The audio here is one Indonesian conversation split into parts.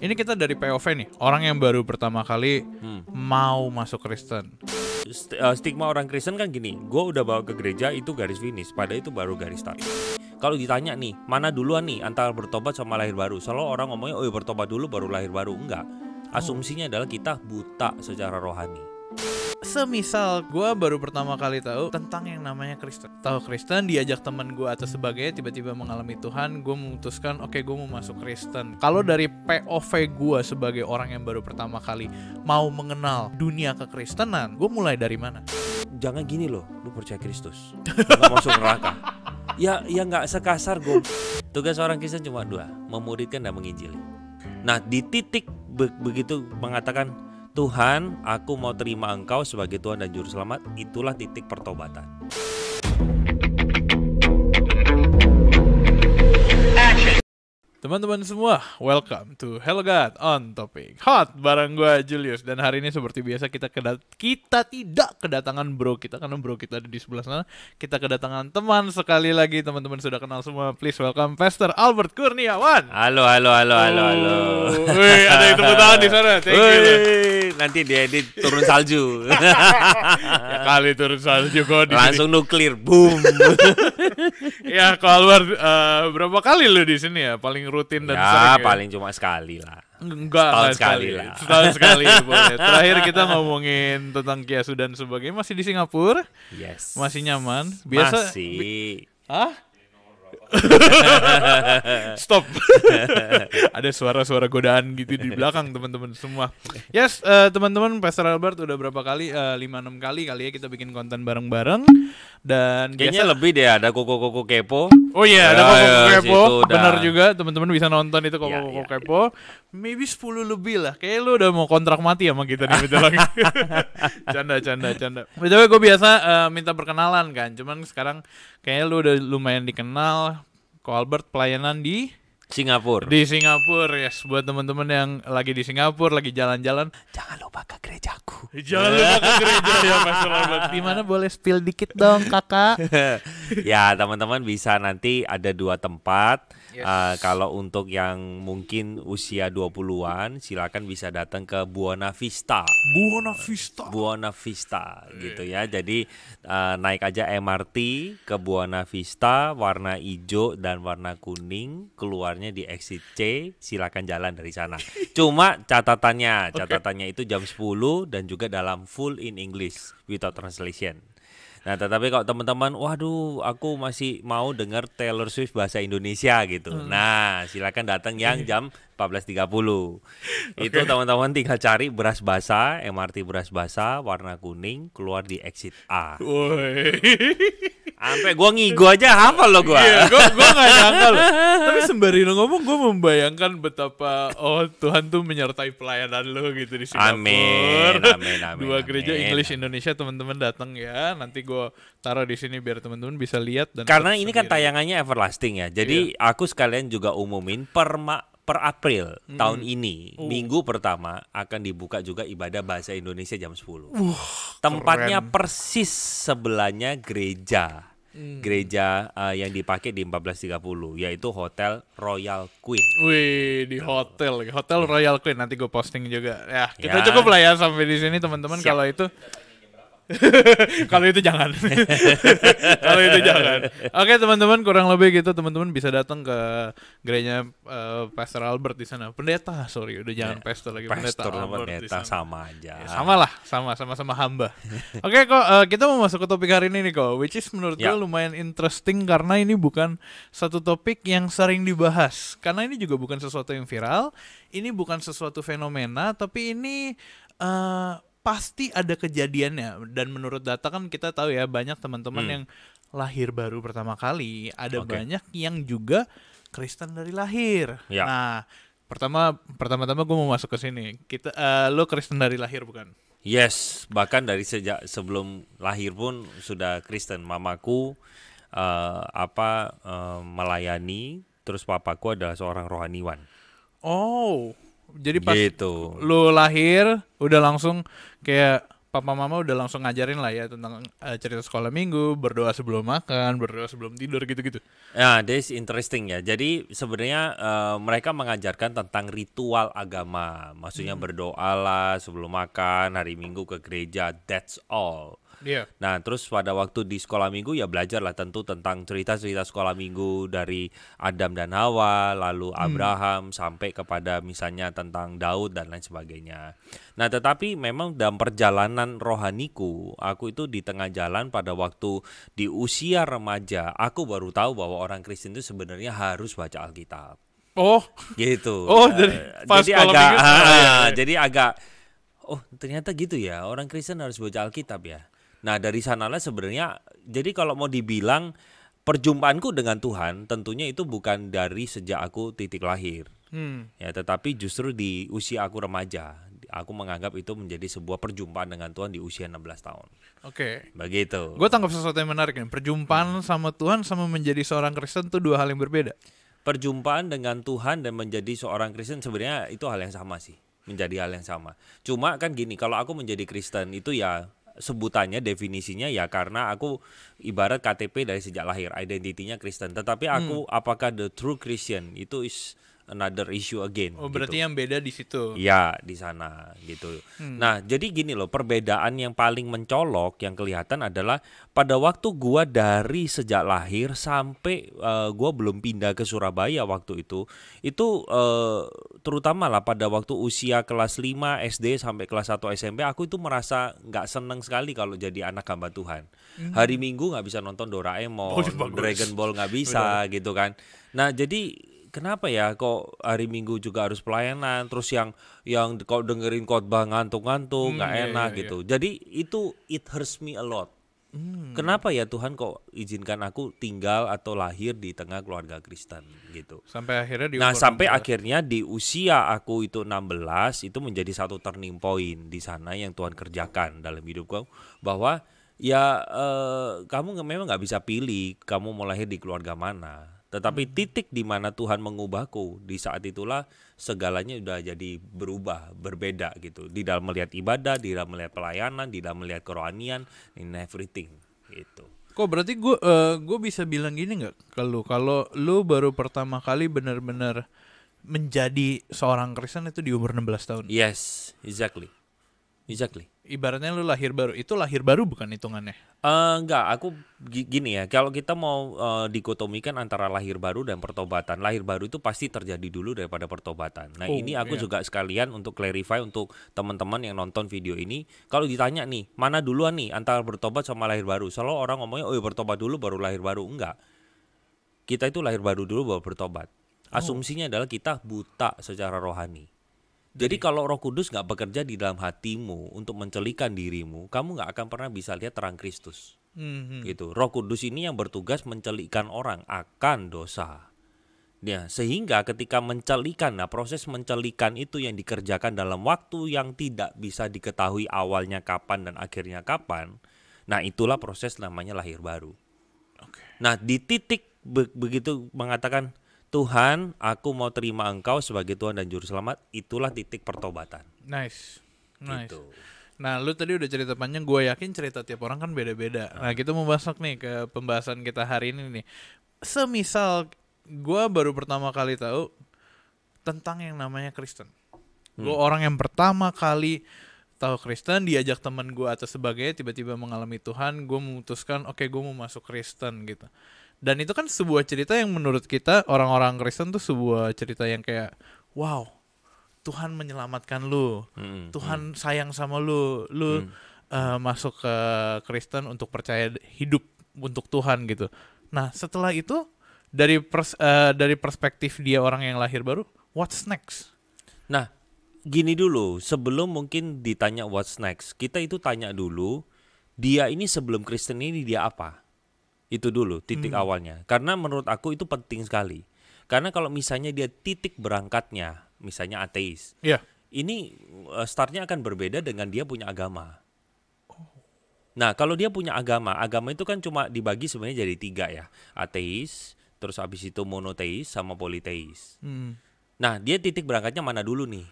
Ini kita dari POV nih, orang yang baru pertama kali mau masuk Kristen. Stigma orang Kristen kan gini, gue udah bawa ke gereja itu garis finish, padahal itu baru garis start. Kalau ditanya nih, mana duluan nih antara bertobat sama lahir baru? Selalu orang ngomongnya, oh bertobat dulu baru lahir baru. Enggak, asumsinya adalah kita buta secara rohani. Semisal gue baru pertama kali tahu tentang yang namanya Kristen. Tahu Kristen, diajak teman gue atau sebagainya, tiba-tiba mengalami Tuhan, gue memutuskan oke, gue mau masuk Kristen. Kalau dari POV gue sebagai orang yang baru pertama kali mau mengenal dunia kekristenan, gue mulai dari mana? Jangan gini loh, lu percaya Kristus, nggak masuk neraka. Ya nggak sekasar gue. Tugas orang Kristen cuma dua, memuridkan dan menginjili. Nah di titik begitu mengatakan, Tuhan, aku mau terima Engkau sebagai Tuhan dan Juru Selamat, itulah titik pertobatan. Teman-teman semua, welcome to Hello God on Topic Hot bareng gue Julius. Dan hari ini seperti biasa kita tidak kedatangan bro kita, karena bro kita ada di sebelah sana. Kita kedatangan teman sekali lagi, teman-teman sudah kenal semua. Please welcome Pastor Albert Kurniawan. Halo. Wih, ada yang tepuk tangan di sana. Thank you. Nanti diedit turun salju. Ya kali turun salju kok di langsung nuklir, boom. Ya, kalau Albert berapa kali lu di sini ya? Paling rutin dan sering ya? Paling cuma sekali lah. Enggak sekali lah. Setahun sekali boleh. Terakhir kita ngomongin tentang kiasu dan sebagainya. Masih di Singapura? Yes. Masih nyaman? Biasa. Masih. Hah? Stop. Ada suara-suara godaan gitu di belakang teman-teman semua. Yes, teman-teman, Pastor Albert udah berapa kali? 5-6 kali ya kita bikin konten bareng-bareng. Dan kayaknya biasa, lebih deh, ada Koko Kepo. Oh iya, ada Koko Kepo. Benar juga, teman-teman bisa nonton itu Koko Kepo. Maybe 10 lebih lah. Kayaknya lu udah mau kontrak mati sama kita nih bentar lagi. Canda. Betul, gue biasa minta perkenalan kan. Cuman sekarang kayaknya lu udah lumayan dikenal. Ko Albert pelayanan di Singapura. Di Singapura, yes. Buat teman-teman yang lagi di Singapura, lagi jalan-jalan, jangan lupa ke gerejaku. Jangan lupa ke gereja ya, Pastor Albert. Di mana boleh spill dikit dong, Kakak? Ya, teman-teman bisa nanti ada 2 tempat. Yes. Kalau untuk yang mungkin usia 20-an, silakan bisa datang ke Buona Vista. Buona Vista gitu ya. Jadi naik aja MRT ke Buona Vista, warna hijau dan warna kuning, keluarnya di exit C, silakan jalan dari sana. Cuma catatannya itu jam 10 dan juga dalam full in English without translation. Nah, tetapi kalau teman-teman, waduh, aku masih mau dengar Taylor Swift bahasa Indonesia gitu. Nah, silakan datang yang jam 14.30. Itu teman-teman tinggal cari beras basah, MRT beras basah, warna kuning, keluar di exit A. Sampai gue ngigo aja hafal loh gue. Iya, gue gak nyangka loh. Tapi sembari lo ngomong, gue membayangkan betapa Tuhan tuh menyertai pelayanan lo gitu di Singapura. Amin. 2 gereja English Indonesia, teman-teman datang ya. Nanti gue taruh di sini biar teman-teman bisa lihat. Dan karena ini kan tayangannya everlasting ya. Jadi aku sekalian juga umumin per April tahun ini, minggu pertama akan dibuka juga ibadah bahasa Indonesia jam 10. Tempatnya keren. Persis sebelahnya gereja. Gereja yang dipakai di 14.30, yaitu Hotel Royal Queen. Wih, di Hotel Royal Queen, nanti gue posting juga. Ya, kita cukup lah ya sampai di sini teman-teman. Kalau itu kalau itu jangan. Oke, teman-teman, kurang lebih gitu. Teman-teman bisa datang ke gereja Pastor Albert di sana. Pendeta, sorry, udah jangan pastor lagi. Pastor sama pendeta sama aja. Ya, sama-sama hamba. Oke, kok kita mau masuk ke topik hari ini nih kok, which is menurut gue lumayan interesting karena ini bukan satu topik yang sering dibahas. Karena ini juga bukan sesuatu yang viral, ini bukan sesuatu fenomena, tapi ini pasti ada kejadiannya. Dan menurut data kan kita tahu ya, banyak teman-teman yang lahir baru pertama kali. Ada banyak yang juga Kristen dari lahir. Nah, pertama-tama gue mau masuk ke sini. Lo Kristen dari lahir bukan? Yes, bahkan dari sejak sebelum lahir pun sudah Kristen. Mamaku melayani, terus papaku adalah seorang rohaniwan. Oh, jadi pas gitu. Lo lahir udah langsung kayak papa mama udah langsung ngajarin lah ya tentang cerita sekolah minggu, berdoa sebelum makan, berdoa sebelum tidur gitu-gitu. Ya, this interesting ya. Jadi sebenarnya mereka mengajarkan tentang ritual agama. Maksudnya berdoalah sebelum makan, hari Minggu ke gereja, that's all. Iya. Nah, terus pada waktu di sekolah minggu ya belajar lah tentu tentang cerita-cerita sekolah minggu dari Adam dan Hawa, lalu Abraham sampai kepada misalnya tentang Daud dan lain sebagainya. Nah, tetapi memang dalam perjalanan rohaniku, aku itu di tengah jalan pada waktu di usia remaja, aku baru tahu bahwa orang Kristen itu sebenarnya harus baca Alkitab. Oh, Gitu. pas Jadi sekolah agak minggu. jadi agak oh, ternyata gitu ya. Orang Kristen harus baca Alkitab ya. Nah, dari sanalah sebenarnya, jadi kalau mau dibilang perjumpaanku dengan Tuhan, tentunya itu bukan dari sejak aku titik lahir, ya, tetapi justru di usia aku remaja, aku menganggap itu menjadi sebuah perjumpaan dengan Tuhan di usia 16 tahun. Oke. Begitu. Gue tangkap sesuatu yang menarik nih. Perjumpaan sama Tuhan sama menjadi seorang Kristen itu dua hal yang berbeda. Perjumpaan dengan Tuhan dan menjadi seorang Kristen sebenarnya itu hal yang sama sih, menjadi hal yang sama. Cuma kan gini, kalau aku menjadi Kristen itu ya sebutannya, definisinya ya karena aku ibarat KTP dari sejak lahir, identitinya Kristen. Tetapi aku apakah the true Christian itu is another issue again. Oh, berarti gitu. yang beda di situ. Ya, di sana gitu. Nah, jadi gini loh, perbedaan yang paling mencolok yang kelihatan adalah pada waktu gua dari sejak lahir sampai gua belum pindah ke Surabaya waktu itu terutama lah pada waktu usia kelas 5 SD sampai kelas 1 SMP, aku itu merasa nggak seneng sekali kalau jadi anak hamba Tuhan. Hari Minggu nggak bisa nonton Doraemon, Dragon Ball nggak bisa gitu kan. Nah, jadi kenapa ya kok hari Minggu juga harus pelayanan, terus yang kau dengerin khotbah ngantuk-ngantuk, nggak enak gitu. Jadi itu it hurts me a lot. Kenapa ya Tuhan kok izinkan aku tinggal atau lahir di tengah keluarga Kristen gitu. Sampai akhirnya di Nah, umur sampai 16. akhirnya di usia aku itu 16 itu menjadi satu turning point di sana yang Tuhan kerjakan dalam hidupku, bahwa ya kamu memang nggak bisa pilih kamu mau lahir di keluarga mana. Tetapi titik di mana Tuhan mengubahku, di saat itulah segalanya udah jadi berubah, berbeda gitu. Di dalam melihat ibadah, di dalam melihat pelayanan, di dalam melihat kerohanian, in everything gitu. Kok berarti gue bisa bilang gini nggak ke lu, kalau lu baru pertama kali benar-benar menjadi seorang Kristen itu di umur 16 tahun. Yes, exactly. Ibaratnya lu lahir baru. Itu lahir baru bukan hitungannya? Enggak, aku gini ya. Kalau kita mau dikotomikan antara lahir baru dan pertobatan, lahir baru itu pasti terjadi dulu daripada pertobatan. Nah, ini aku juga sekalian untuk clarify untuk teman-teman yang nonton video ini. Kalau ditanya nih, mana duluan nih antara bertobat sama lahir baru? Selalu orang ngomongnya, oh ya bertobat dulu baru lahir baru. Enggak. Kita itu lahir baru dulu baru bertobat. Asumsinya adalah kita buta secara rohani. Jadi kalau Roh Kudus nggak bekerja di dalam hatimu untuk mencelikan dirimu, kamu nggak akan pernah bisa lihat terang Kristus. Gitu. Roh Kudus ini yang bertugas mencelikan orang akan dosa. Ya, sehingga ketika mencelikan, nah proses mencelikan itu yang dikerjakan dalam waktu yang tidak bisa diketahui awalnya kapan dan akhirnya kapan. Nah, itulah proses namanya lahir baru. Nah, di titik begitu mengatakan, Tuhan, aku mau terima Engkau sebagai Tuhan dan Juru Selamat, itulah titik pertobatan. Nice. Gitu. Nah, lu tadi udah cerita panjang, gue yakin cerita tiap orang kan beda-beda. Nah, kita mau masuk nih ke pembahasan kita hari ini nih. Semisal gue baru pertama kali tahu tentang yang namanya Kristen. Gue orang yang pertama kali tahu Kristen, diajak teman gue atau sebagainya, tiba-tiba mengalami Tuhan, gue memutuskan, oke, gue mau masuk Kristen gitu. Dan itu kan sebuah cerita yang menurut kita orang-orang Kristen tuh sebuah cerita yang kayak, wow, Tuhan menyelamatkan lu, Tuhan sayang sama lu, masuk ke Kristen untuk percaya hidup untuk Tuhan gitu. Nah, setelah itu dari perspektif dia orang yang lahir baru, what's next? Nah, gini dulu, sebelum mungkin ditanya what's next, kita itu tanya dulu, dia ini sebelum Kristen ini dia apa? Itu dulu titik awalnya. Karena menurut aku itu penting sekali. Karena kalau misalnya dia titik berangkatnya, misalnya ateis, ini startnya akan berbeda dengan dia punya agama. Nah, kalau dia punya agama itu kan cuma dibagi sebenarnya jadi 3 ya. Ateis, terus habis itu monoteis sama politeis. Nah, dia titik berangkatnya mana dulu nih?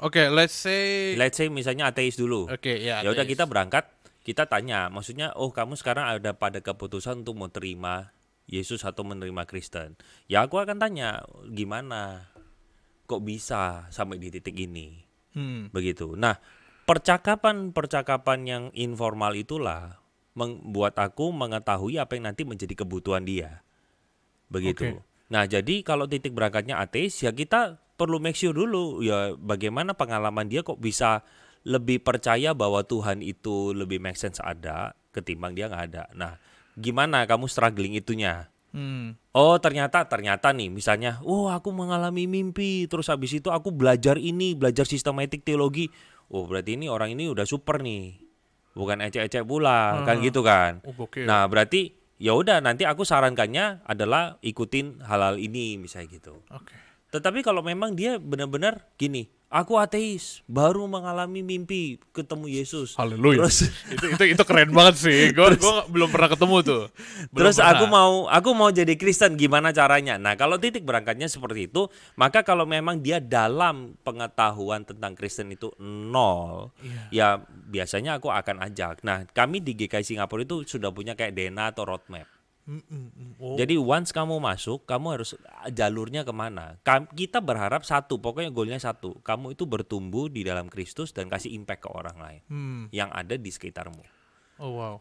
Oke, let's say misalnya ateis dulu. Oke, ya. Ya udah kita berangkat, kita tanya, maksudnya kamu sekarang ada pada keputusan untuk mau terima Yesus atau menerima Kristen. Ya aku akan tanya, gimana? Kok bisa sampai di titik ini? Begitu. Nah, percakapan yang informal itulah membuat aku mengetahui apa yang nanti menjadi kebutuhan dia. Begitu. Oke. Nah, jadi kalau titik berangkatnya ateis, ya kita perlu make sure dulu ya bagaimana pengalaman dia kok bisa lebih percaya bahwa Tuhan itu lebih make sense ada ketimbang dia nggak ada. Nah, gimana kamu struggling itunya? Oh ternyata nih misalnya, aku mengalami mimpi, terus habis itu aku belajar sistematik teologi. Oh berarti orang ini udah super nih, bukan ecek-ecek pula, kan gitu kan? Nah berarti ya udah nanti aku sarankannya adalah ikutin hal-hal ini misalnya gitu. Tetapi kalau memang dia benar-benar gini, aku ateis, baru mengalami mimpi ketemu Yesus. Haleluya. Itu keren banget sih. Gue belum pernah ketemu tuh. Terus aku mau jadi Kristen, gimana caranya? Nah, kalau titik berangkatnya seperti itu, maka kalau memang dia dalam pengetahuan tentang Kristen itu nol, ya biasanya aku akan ajak. Nah, kami di GKI Singapura itu sudah punya kayak DNA atau roadmap. Jadi once kamu masuk, kamu harus jalurnya kemana? Kita berharap satu, pokoknya goalnya satu. Kamu itu bertumbuh di dalam Kristus dan kasih impact ke orang lain yang ada di sekitarmu.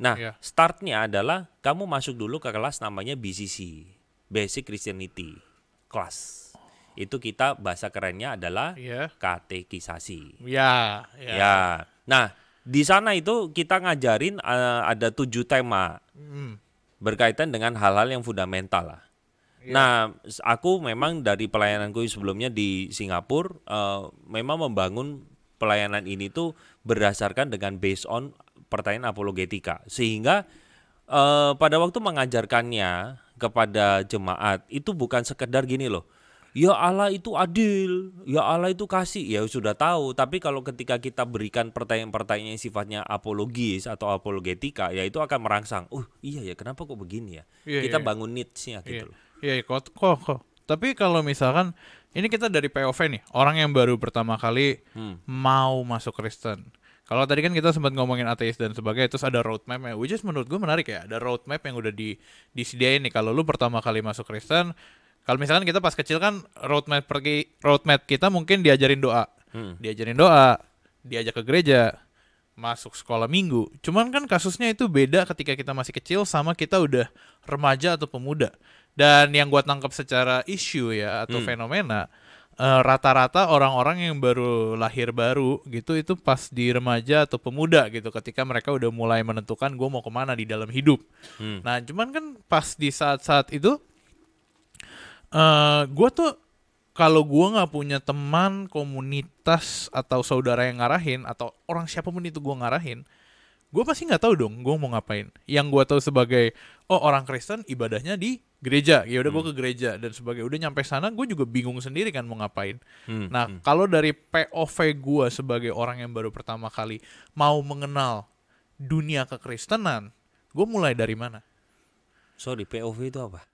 Nah, startnya adalah kamu masuk dulu ke kelas namanya BCC, Basic Christianity Class. Itu kita bahasa kerennya adalah katekisasi. Ya. Nah, di sana itu kita ngajarin ada 7 tema. Berkaitan dengan hal-hal yang fundamental lah. Nah, aku memang dari pelayananku sebelumnya di Singapura, memang membangun pelayanan ini tuh berdasarkan dengan based on pertanyaan apologetika. Sehingga pada waktu mengajarkannya kepada jemaat, itu bukan sekedar gini loh, ya Allah itu adil, ya Allah itu kasih, ya sudah tahu. Tapi kalau ketika kita berikan pertanyaan-pertanyaan yang sifatnya apologis atau apologetika, ya itu akan merangsang. Iya ya, kenapa kok begini ya? Kita bangun needs-nya gitu loh. Iya, kok. Tapi kalau misalkan ini kita dari POV nih, orang yang baru pertama kali mau masuk Kristen. Kalau tadi kan kita sempat ngomongin ateis dan sebagainya, terus ada roadmap, which is menurut gue menarik ya. Ada roadmap yang udah disediain nih. Kalau lu pertama kali masuk Kristen, kalau misalkan kita pas kecil kan roadmap kita mungkin diajarin doa, diajak ke gereja, masuk sekolah minggu. Cuman kan kasusnya itu beda ketika kita masih kecil sama kita udah remaja atau pemuda. Dan yang gua tangkap secara isu ya atau fenomena, rata-rata orang-orang yang baru lahir baru gitu itu pas di remaja atau pemuda gitu, ketika mereka udah mulai menentukan gue mau kemana di dalam hidup. Nah cuman kan pas di saat-saat itu gue tuh kalau gue nggak punya teman komunitas atau saudara yang ngarahin atau orang siapapun itu gue ngarahin, gue pasti nggak tahu dong gue mau ngapain. Yang gue tahu sebagai orang Kristen ibadahnya di gereja, ya udah gue ke gereja dan sebagai udah nyampe sana gue juga bingung sendiri kan mau ngapain. Kalau dari POV gue sebagai orang yang baru pertama kali mau mengenal dunia kekristenan, gue mulai dari mana? Sorry, POV itu apa?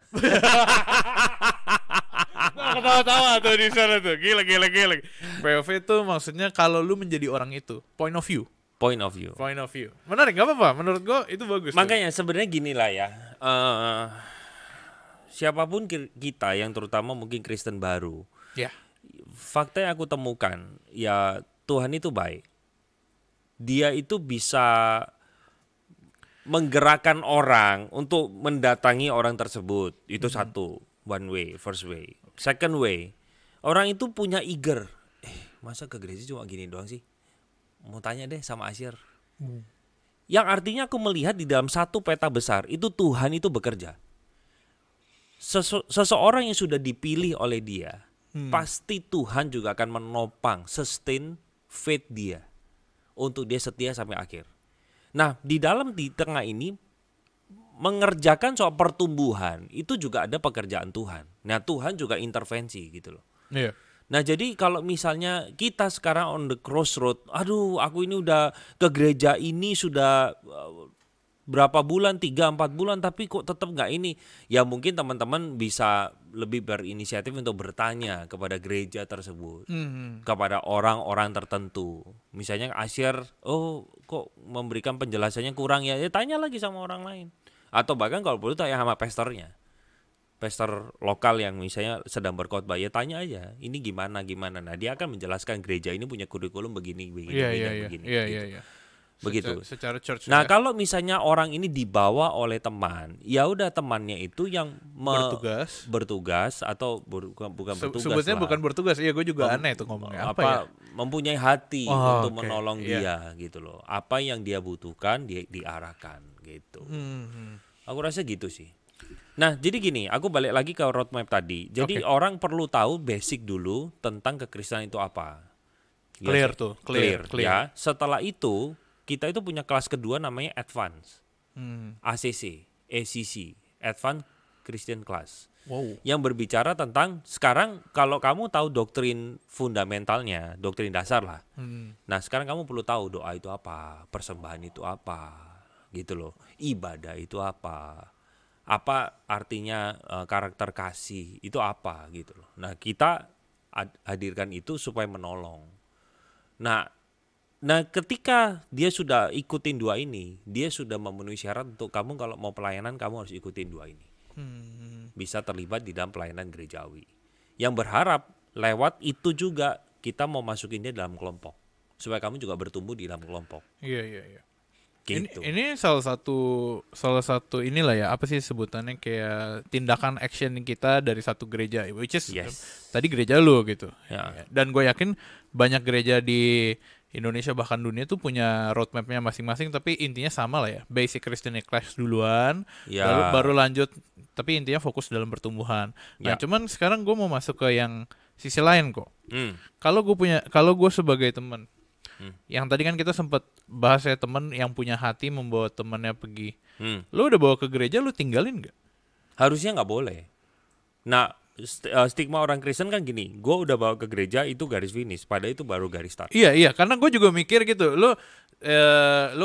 Ketawa-tawa tuh di sana tuh. Gila. POV itu maksudnya kalau lu menjadi orang itu, point of view. Menarik, gak apa-apa. Menurut gue itu bagus. Makanya sebenarnya gini lah ya. Siapapun kita yang terutama mungkin Kristen baru. Fakta yang aku temukan, ya Tuhan itu baik. Dia itu bisa menggerakkan orang untuk mendatangi orang tersebut. Itu satu, one way, first way. Second way, orang itu punya eager. Masa ke gereja cuma gini doang sih? Mau tanya deh sama Asyir. Yang artinya aku melihat di dalam satu peta besar, itu Tuhan itu bekerja. Seseorang yang sudah dipilih oleh dia, pasti Tuhan juga akan menopang, sustain faith dia. Untuk dia setia sampai akhir. Nah, di tengah ini mengerjakan soal pertumbuhan itu juga ada pekerjaan Tuhan. Nah, Tuhan juga intervensi gitu loh. Nah, jadi kalau misalnya kita sekarang on the crossroad, aduh aku ini udah ke gereja ini sudah berapa bulan, 3-4 bulan tapi kok tetap nggak ini. Ya mungkin teman-teman bisa lebih berinisiatif untuk bertanya kepada gereja tersebut, kepada orang-orang tertentu. Misalnya asyir, oh kok memberikan penjelasannya kurang ya, tanya lagi sama orang lain. Atau bahkan kalau perlu tanya sama pastornya, pastor lokal yang misalnya sedang berkhotbah, ya tanya aja, ini gimana. Nah dia akan menjelaskan gereja ini punya kurikulum begini. Begitu. Secara church. Nah, kalau misalnya orang ini dibawa oleh teman, ya udah temannya itu yang bertugas atau bukan bertugas. Sebetulnya bukan bertugas. Iya, gue juga aneh tuh ngomongnya. Apa ya? Mempunyai hati untuk menolong dia gitu loh. Apa yang dia butuhkan diarahkan gitu. Aku rasa gitu sih. Nah, jadi gini, aku balik lagi ke roadmap tadi. Jadi orang perlu tahu basic dulu tentang kekristenan itu apa. Clear. Ya, setelah itu kita itu punya kelas kedua namanya Advance, ACC, Advanced Christian Class, yang berbicara tentang sekarang kalau kamu tahu doktrin fundamentalnya, doktrin dasar lah. Nah sekarang kamu perlu tahu doa itu apa, persembahan itu apa, gitu loh, ibadah itu apa artinya karakter kasih itu apa, gitu loh. Nah kita hadirkan itu supaya menolong. Nah, ketika dia sudah ikutin dua ini, dia sudah memenuhi syarat untuk kamu kalau mau pelayanan kamu harus ikutin dua ini. Bisa terlibat di dalam pelayanan gerejawi. Yang berharap lewat itu juga kita mau masukin dia dalam kelompok, supaya kamu juga bertumbuh di dalam kelompok. Iya. Gitu. Ini salah satu inilah ya, apa sih sebutannya, kayak tindakan action kita dari satu gereja, which is tadi gereja lu gitu. Ya. Dan gue yakin banyak gereja di Indonesia bahkan dunia tuh punya roadmapnya masing-masing, tapi intinya sama lah ya, basic Christian class duluan, baru lanjut, tapi intinya fokus dalam pertumbuhan. Nah cuman sekarang gue mau masuk ke yang sisi lain kok. Kalau gue sebagai teman, yang tadi kan kita sempat bahas ya, teman yang punya hati membawa temannya pergi, lu udah bawa ke gereja, lu tinggalin gak? Harusnya nggak boleh. Nah stigma orang Kristen kan gini, gue udah bawa ke gereja itu garis finish, padahal itu baru garis start. Iya, karena gue juga mikir gitu, lu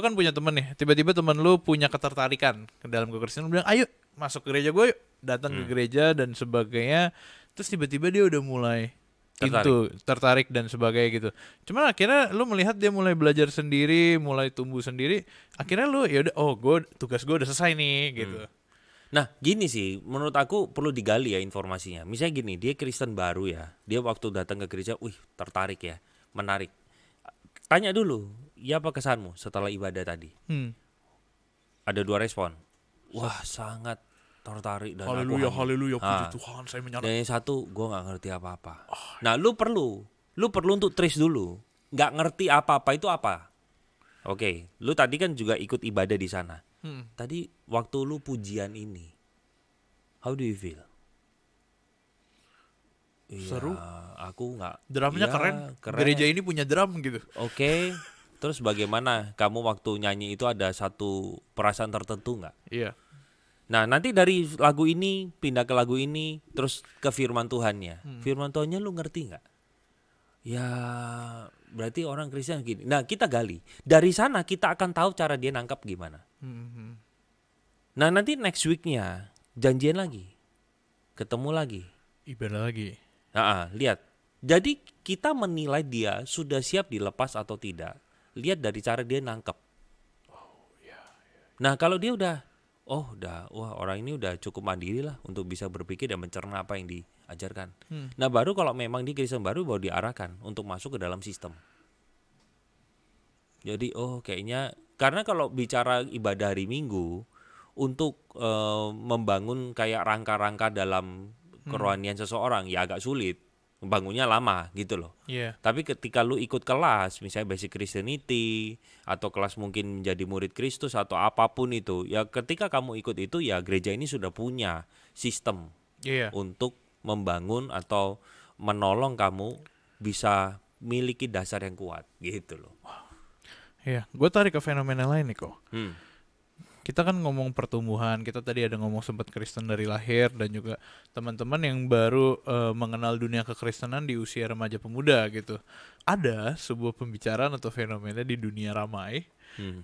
kan punya temen nih, tiba-tiba temen lu punya ketertarikan ke dalam kekristenan, lu bilang ayo masuk ke gereja gue, yuk datang ke gereja dan sebagainya, terus tiba-tiba dia udah mulai tertarik dan sebagainya gitu. Cuman akhirnya lu melihat dia mulai belajar sendiri, mulai tumbuh sendiri, akhirnya lu ya udah, tugas gue udah selesai nih gitu. Nah gini sih, menurut aku perlu digali ya informasinya. Misalnya gini, dia Kristen baru ya, dia waktu datang ke gereja, tertarik ya, menarik. Tanya dulu, ya apa kesanmu setelah ibadah tadi? Ada 2 respon. Wah sangat tertarik dan haleluya, puji Tuhan, saya menyala. Dan yang satu, gue gak ngerti apa-apa. Nah lu perlu untuk trace dulu, gak ngerti apa-apa itu apa. Oke, lu tadi kan juga ikut ibadah di sana. Tadi waktu lu pujian ini, how do you feel? Seru. Aku nggak. Drumnya keren. Gereja ini punya drum gitu. Oke. Terus bagaimana kamu waktu nyanyi itu ada satu perasaan tertentu nggak? Iya. Nah nanti dari lagu ini pindah ke lagu ini, terus ke firman Tuhannya. Firman Tuhannya lu ngerti nggak? Ya berarti orang Kristen gini. Nah kita gali. Dari sana kita akan tahu cara dia nangkap gimana. Nah nanti next weeknya janjian lagi, ketemu lagi, ibadah lagi. Lihat. Jadi kita menilai dia sudah siap dilepas atau tidak, lihat dari cara dia nangkep. Nah kalau dia udah, orang ini udah cukup mandiri lah untuk bisa berpikir dan mencerna apa yang diajarkan. Nah baru kalau memang dia Kristen baru diarahkan untuk masuk ke dalam sistem. Jadi kayaknya, karena kalau bicara ibadah hari Minggu untuk membangun kayak rangka-rangka dalam kerohanian seseorang ya agak sulit, bangunnya lama gitu loh. Tapi ketika lu ikut kelas misalnya Basic Christianity atau kelas mungkin menjadi murid Kristus atau apapun itu, ya ketika kamu ikut itu ya gereja ini sudah punya sistem untuk membangun atau menolong kamu bisa miliki dasar yang kuat gitu loh. Iya, gue tarik ke fenomena lain nih kok. Kita kan ngomong pertumbuhan, kita tadi ada ngomong sempat Kristen dari lahir, dan juga teman-teman yang baru mengenal dunia kekristenan di usia remaja pemuda gitu. Ada sebuah pembicaraan atau fenomena di dunia ramai.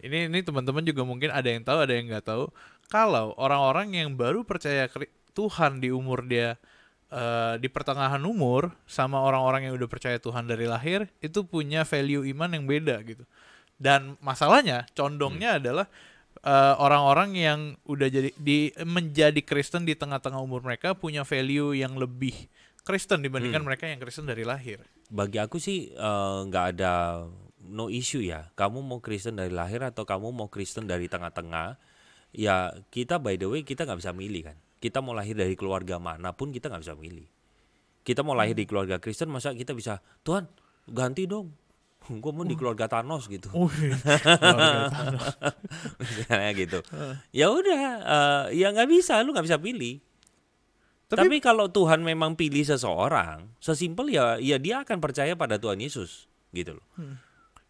Ini teman-teman juga mungkin ada yang tahu, ada yang nggak tahu. Kalau orang-orang yang baru percaya Tuhan di umur dia di pertengahan umur sama orang-orang yang udah percaya Tuhan dari lahir itu punya value iman yang beda gitu. Dan masalahnya condongnya adalah orang-orang yang udah menjadi Kristen di tengah-tengah umur mereka punya value yang lebih Kristen dibandingkan mereka yang Kristen dari lahir. Bagi aku sih nggak ada no issue ya. Kamu mau Kristen dari lahir atau kamu mau Kristen dari tengah-tengah, ya kita by the way kita nggak bisa milih kan. Kita mau lahir dari keluarga manapun kita nggak bisa milih. Kita mau lahir di keluarga Kristen, masa kita bisa Tuhan ganti dong. Gue mau di keluarga Thanos gitu. Keluarga Thanos. Misalnya gitu. Ya udah, ya nggak bisa, lu nggak bisa pilih. Tapi kalau Tuhan memang pilih seseorang, sesimpel ya dia akan percaya pada Tuhan Yesus, gitu loh.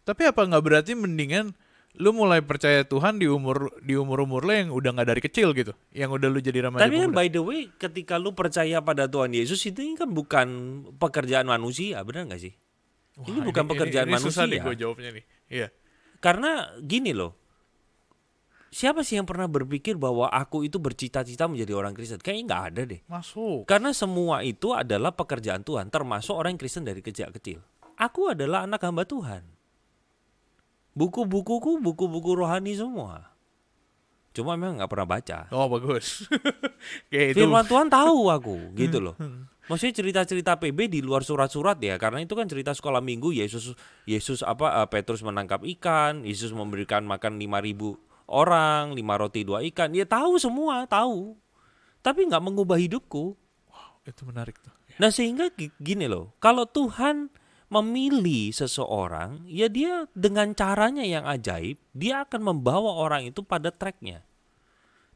Tapi apa nggak berarti mendingan lu mulai percaya Tuhan di umur lo yang udah nggak dari kecil gitu, yang udah lu jadi remaja. Tapi kan by the way, ketika lu percaya pada Tuhan Yesus itu kan bukan pekerjaan manusia, benar nggak sih? Wah, ini bukan pekerjaan manusia. Susah nih gue jawabnya nih. Iya. Karena gini loh. Siapa sih yang pernah berpikir bahwa aku itu bercita-cita menjadi orang Kristen? Kayaknya nggak ada deh. Masuk. Karena semua itu adalah pekerjaan Tuhan, termasuk orang Kristen dari kecil. Aku adalah anak hamba Tuhan. Buku-bukuku, buku-buku rohani semua. Cuma memang nggak pernah baca. Oh bagus. Firman Tuhan tahu aku, gitu loh. Maksudnya cerita-cerita PB di luar surat-surat ya, karena itu kan cerita sekolah minggu. Petrus menangkap ikan, Yesus memberikan makan 5.000 orang, 5 roti 2 ikan. Dia tahu semua, tahu. Tapi nggak mengubah hidupku. Wow, itu menarik tuh. Nah sehingga gini loh, kalau Tuhan memilih seseorang, ya dia dengan caranya yang ajaib, dia akan membawa orang itu pada tracknya.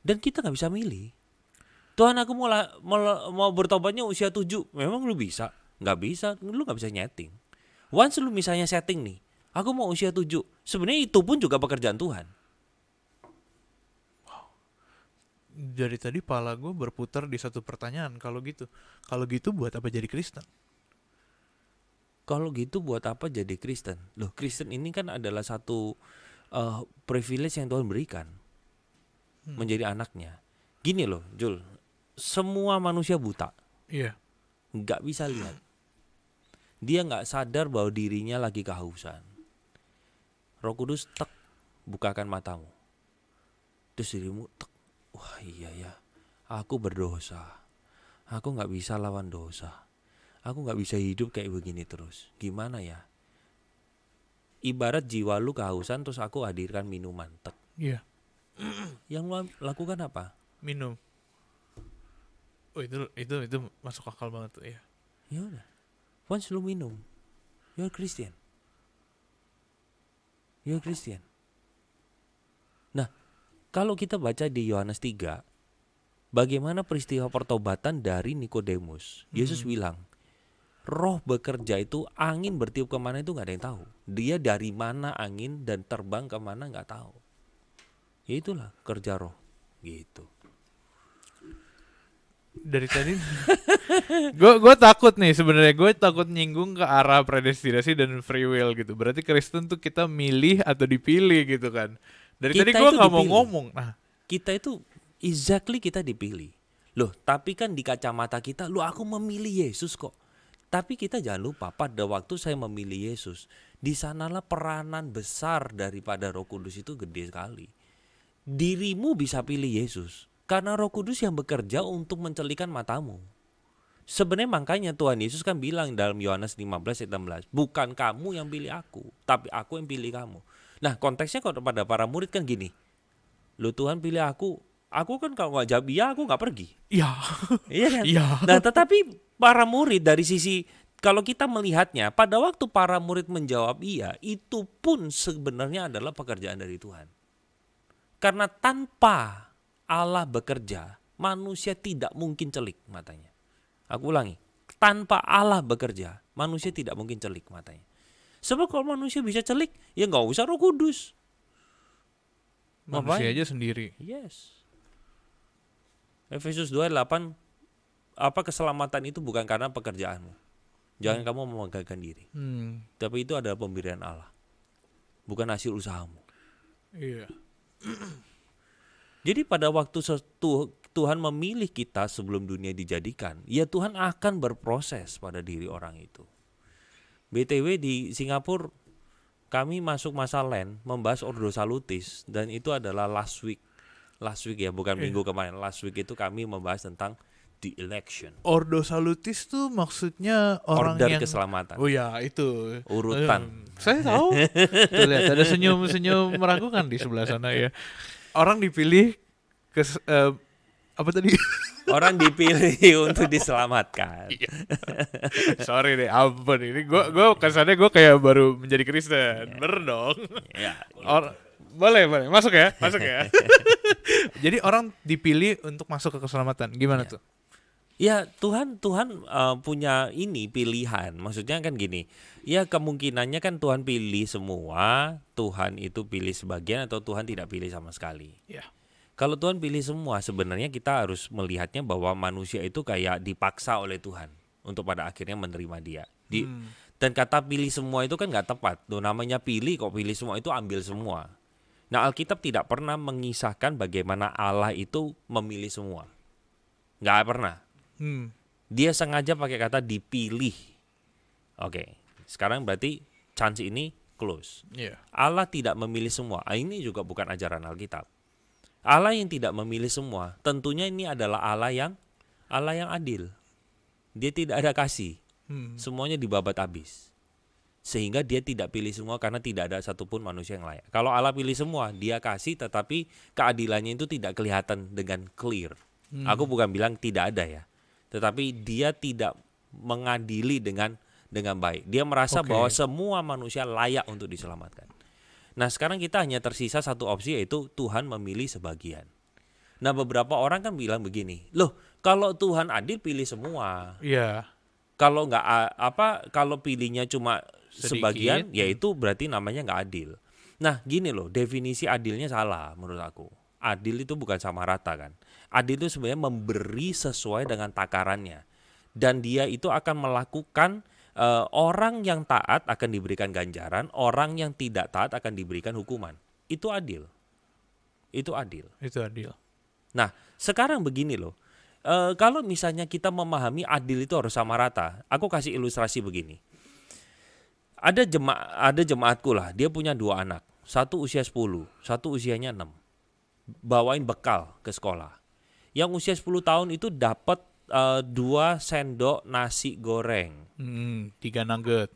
Dan kita nggak bisa milih. Tuhan aku mau bertobatnya usia 7, memang lu bisa? Nggak bisa, lu nggak bisa nyeting. Once lu misalnya setting nih, aku mau usia 7, sebenarnya itu pun juga pekerjaan Tuhan. Dari tadi pala gue berputar di satu pertanyaan. Kalau gitu buat apa jadi Kristen? Kalau gitu buat apa jadi Kristen? Loh, Kristen ini kan adalah satu privilege yang Tuhan berikan menjadi anaknya. Gini loh, Jul, semua manusia buta. Iya. Nggak bisa lihat. Dia nggak sadar bahwa dirinya lagi kehausan. Roh Kudus bukakan matamu. Terus dirimu wah iya ya, aku berdosa. Aku gak bisa lawan dosa. Aku gak bisa hidup kayak begini terus. Gimana ya? Ibarat jiwa lu kehausan terus aku hadirkan minuman. Iya. Yang lu lakukan apa? Minum. Oh itu masuk akal banget tuh ya. Ya udah. Once lu minum, you're Christian. You're Christian. Nah, kalau kita baca di Yohanes 3, bagaimana peristiwa pertobatan dari Nikodemus. Yesus bilang, roh bekerja itu, angin bertiup kemana itu gak ada yang tahu. Dia dari mana angin dan terbang kemana gak tahu. Ya itulah kerja roh. Gitu. Dari tadi gue takut nih sebenarnya, gue takut nyinggung ke arah predestinasi dan free will gitu. Berarti Kristen tuh kita milih atau dipilih gitu kan. Dari tadi gue gak mau ngomong. Nah, kita itu kita dipilih. Loh, tapi kan di kacamata kita, aku memilih Yesus kok. Tapi kita jangan lupa pada waktu saya memilih Yesus, di sanalah peranan besar daripada Roh Kudus itu gede sekali. Dirimu bisa pilih Yesus karena Roh Kudus yang bekerja untuk mencelikan matamu. Sebenarnya makanya Tuhan Yesus kan bilang dalam Yohanes 15 ayat 16, bukan kamu yang pilih aku, tapi aku yang pilih kamu. Nah konteksnya kepada para murid kan gini, lu Tuhan pilih aku kan kalau gak jawab iya aku gak pergi. Iya. Iya kan? Iya. Nah tetapi para murid dari sisi, kalau kita melihatnya pada waktu para murid menjawab iya, itu pun sebenarnya adalah pekerjaan dari Tuhan. Karena tanpa Allah bekerja, manusia tidak mungkin celik matanya. Aku ulangi, tanpa Allah bekerja, manusia tidak mungkin celik matanya. Sebab kalau manusia bisa celik, ya gak usah Roh Kudus. Manusia aja sendiri. Yes. Efesus 2:8, apa keselamatan itu bukan karena pekerjaanmu. Jangan kamu memegahkan diri. Tapi itu adalah pemberian Allah. Bukan hasil usahamu. Iya. Jadi pada waktu Tuhan memilih kita sebelum dunia dijadikan, ya Tuhan akan berproses pada diri orang itu. BTW di Singapura kami masuk masa Lent membahas Ordo Salutis, dan itu adalah last week ya, bukan minggu kemarin. Last week itu kami membahas tentang the election. Ordo Salutis tuh maksudnya orang order yang keselamatan. Oh ya, itu Urutan. Saya tahu. Tuh lihat ada senyum-senyum meragukan di sebelah sana ya. Orang dipilih apa tadi? Orang dipilih untuk diselamatkan. Sorry deh, ampun ini gue kesannya gue kayak baru menjadi Kristen. Bener dong. Ya, gitu. Boleh masuk ya. Jadi orang dipilih untuk masuk ke keselamatan. Gimana tuh? Ya Tuhan punya ini pilihan. Maksudnya kan gini. Ya kemungkinannya kan Tuhan pilih semua, Tuhan itu pilih sebagian, atau Tuhan tidak pilih sama sekali. Ya. Kalau Tuhan pilih semua, sebenarnya kita harus melihatnya bahwa manusia itu kayak dipaksa oleh Tuhan untuk pada akhirnya menerima Dia. Dan kata pilih semua itu kan nggak tepat. Tuh namanya pilih kok, pilih semua itu ambil semua. Nah Alkitab tidak pernah mengisahkan bagaimana Allah itu memilih semua. Nggak pernah. Dia sengaja pakai kata dipilih. Oke, sekarang berarti chance ini close. Yeah. Allah tidak memilih semua. Ini juga bukan ajaran Alkitab. Allah yang tidak memilih semua, tentunya ini adalah Allah yang adil. Dia tidak ada kasih. Semuanya dibabat habis. Sehingga dia tidak pilih semua karena tidak ada satupun manusia yang layak. Kalau Allah pilih semua, dia kasih, tetapi keadilannya itu tidak kelihatan dengan clear. Aku bukan bilang tidak ada ya. Tetapi dia tidak mengadili dengan baik. Dia merasa bahwa semua manusia layak untuk diselamatkan. Nah sekarang kita hanya tersisa satu opsi, yaitu Tuhan memilih sebagian. Nah beberapa orang kan bilang begini, loh kalau Tuhan adil pilih semua. Iya. Kalau kalau pilihnya cuma sebagian, ya itu berarti namanya nggak adil. Nah gini loh, definisi adilnya salah menurut aku. Adil itu bukan sama rata kan. Adil itu sebenarnya memberi sesuai dengan takarannya. Dan dia itu akan melakukan orang yang taat akan diberikan ganjaran, orang yang tidak taat akan diberikan hukuman. Itu adil. Itu adil. Nah, sekarang begini loh. Kalau misalnya kita memahami adil itu harus sama rata, aku kasih ilustrasi begini. Ada jemaatku lah, dia punya 2 anak. Satu usia 10, satu usianya 6. Bawain bekal ke sekolah. Yang usia 10 tahun itu dapat 2 sendok nasi goreng. 3 nugget.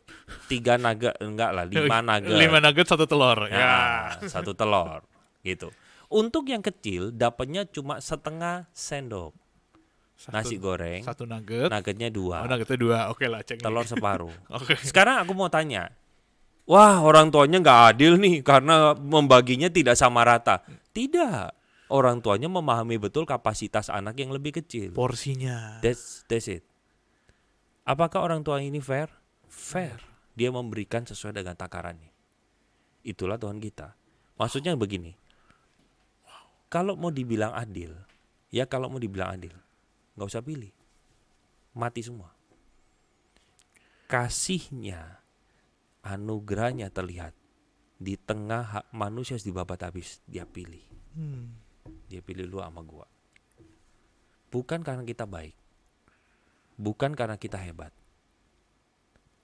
3 nugget, enggak lah, 5 nugget. 5 nugget 1 telur. Ya, 1 telur gitu. Untuk yang kecil dapatnya cuma setengah sendok nasi goreng. 1 nugget. Nuggetnya 2. Oh, nuggetnya 2. Oke lah, cek. Telur separuh. Oke. Sekarang aku mau tanya. Wah, orang tuanya nggak adil nih karena membaginya tidak sama rata. Tidak. Orang tuanya memahami betul kapasitas anak yang lebih kecil. Porsinya. That's it. Apakah orang tua ini fair? Fair. Dia memberikan sesuai dengan takarannya. Itulah Tuhan kita. Maksudnya begini. Kalau mau dibilang adil, nggak usah pilih. Mati semua. Kasihnya, anugerahnya terlihat. Di tengah manusia dibabat habis, dia pilih. Dia pilih lu sama gua. Bukan karena kita baik. Bukan karena kita hebat.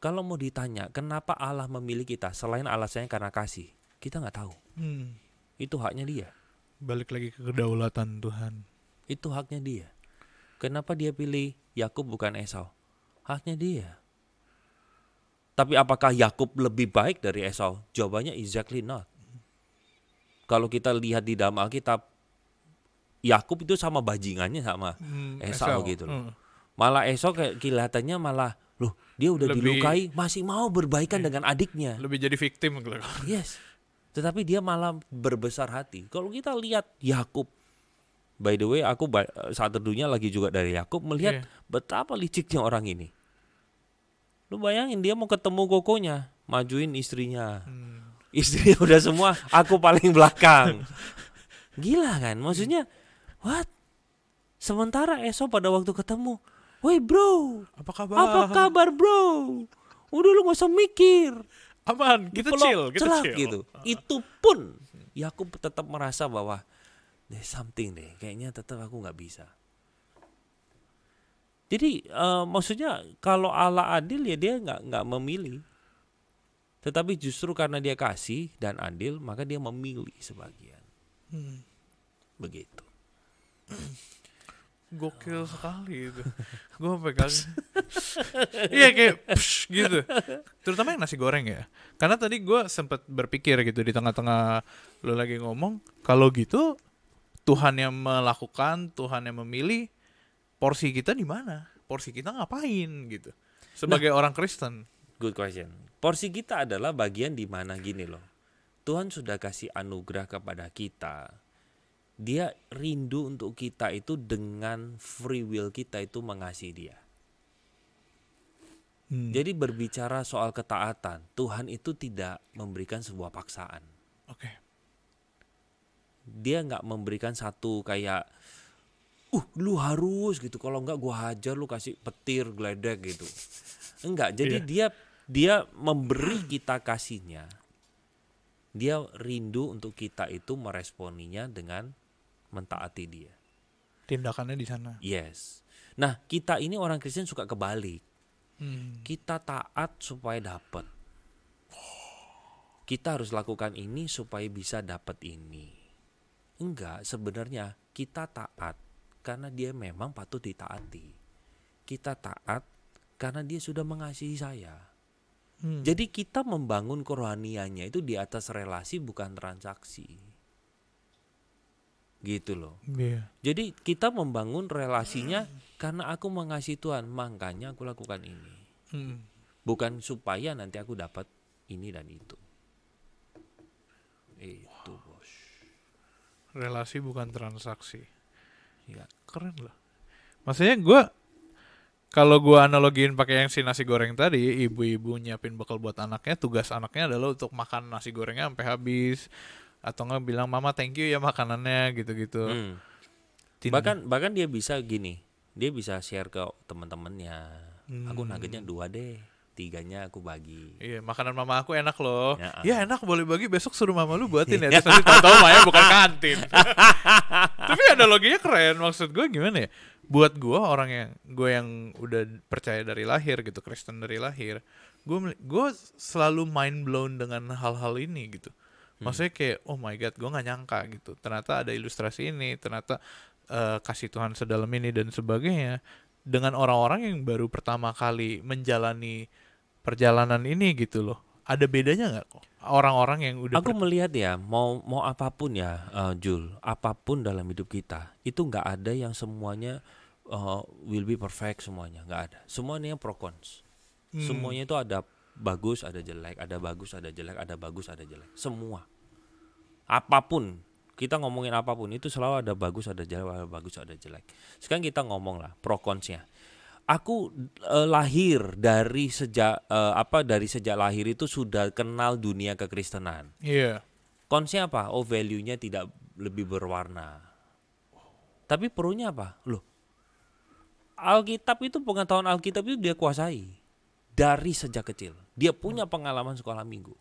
Kalau mau ditanya kenapa Allah memilih kita, selain alasannya karena kasih, kita nggak tahu. Itu haknya dia. Balik lagi ke kedaulatan Tuhan. Itu haknya dia. Kenapa dia pilih Yakub bukan Esau? Haknya dia. Tapi apakah Yakub lebih baik dari Esau? Jawabannya exactly not. Kalau kita lihat di dalam Alkitab, Yakub itu sama bajingannya sama Esau gitu loh. Malah Esau kayak kelihatannya malah, loh dia udah dilukai masih mau berbaikan dengan adiknya. Lebih jadi victim. Yes. Tetapi dia malah berbesar hati. Kalau kita lihat Yakub, by the way aku saat teduhnya lagi juga dari Yakub melihat betapa liciknya orang ini. Lu bayangin dia mau ketemu kokonya, majuin istrinya. Istrinya udah semua, aku paling belakang. Gila kan? Maksudnya, what? Sementara Esau pada waktu ketemu, woi bro, apa kabar bro? Udah lu gak usah mikir. Aman, kita chill gitu. Itu pun Yakub tetap merasa bahwa there's something deh, kayaknya tetap aku nggak bisa. Jadi maksudnya kalau Allah adil ya dia nggak memilih, tetapi justru karena dia kasih dan adil maka dia memilih sebagian. Begitu. Gokil sekali itu. Gue sampai kaget. Iya kayak gitu. Terutama yang nasi goreng ya. Karena tadi gue sempat berpikir gitu di tengah-tengah lo lagi ngomong, kalau gitu Tuhan yang melakukan, Tuhan yang memilih, porsi kita di mana? Porsi kita ngapain gitu? Sebagai orang Kristen. Good question. Porsi kita adalah bagian di mana gini loh. Tuhan sudah kasih anugerah kepada kita. Dia rindu untuk kita itu dengan free will kita itu mengasihi dia. Jadi berbicara soal ketaatan, Tuhan itu tidak memberikan sebuah paksaan. Oke. Dia nggak memberikan satu kayak, lu harus gitu. Kalau enggak gua hajar, lu kasih petir, geledek gitu. Enggak. Jadi dia memberi kita kasihnya. Dia rindu untuk kita itu meresponinya dengan mentaati dia. Tindakannya di sana. Yes. Nah, kita ini orang Kristen suka kebalik. Kita taat supaya dapat. Kita harus lakukan ini supaya bisa dapat ini. Enggak, sebenarnya kita taat karena dia memang patut ditaati. Kita taat karena dia sudah mengasihi saya. Jadi kita membangun kerohaniannya itu di atas relasi bukan transaksi. Gitu loh. Jadi kita membangun relasinya karena aku mengasihi Tuhan, makanya aku lakukan ini. Bukan supaya nanti aku dapat ini dan itu. Itu bos. Relasi bukan transaksi. Ya. Keren loh. Maksudnya kalau gue analogiin pakai yang si nasi goreng tadi, ibu-ibu nyiapin bekal buat anaknya, tugas anaknya adalah untuk makan nasi gorengnya sampai habis. Atau nggak bilang mama thank you ya makanannya gitu-gitu. Bahkan dia bisa gini, dia bisa share ke teman-temannya. Aku nuggetnya 2 deh, 3-nya aku bagi. Iya, makanan mama aku enak loh. Ya, enak, boleh bagi, besok suruh mama lu buatin ya. Terus nanti tahu-tahu Maya bukan kantin. Tapi analoginya keren, maksud gue gimana ya? Buat gue yang udah percaya dari lahir gitu, Kristen dari lahir, gue selalu mind blown dengan hal-hal ini gitu. Maksudnya kayak oh my god, gue nggak nyangka gitu. Ternyata ada ilustrasi ini, ternyata kasih Tuhan sedalam ini dan sebagainya. Dengan orang-orang yang baru pertama kali menjalani perjalanan ini gitu loh. Ada bedanya nggak kok? Orang-orang yang udah aku melihat ya, mau apapun ya, Jul, apapun dalam hidup kita itu nggak ada yang semuanya will be perfect semuanya, nggak ada. Semuanya pro cons. Semuanya itu ada bagus, ada jelek, ada bagus, ada jelek, ada bagus, ada jelek. Semua. Apapun, kita ngomongin apapun itu selalu ada bagus, ada jelek, ada bagus, ada jelek. Sekarang kita ngomong lah pro consnya. Aku lahir dari sejak lahir itu sudah kenal dunia kekristenan. Iya. Consnya apa? Oh, value-nya tidak lebih berwarna. Tapi pro-nya apa? Loh. Alkitab itu, pengetahuan Alkitab itu dia kuasai dari sejak kecil. Dia punya pengalaman sekolah minggu.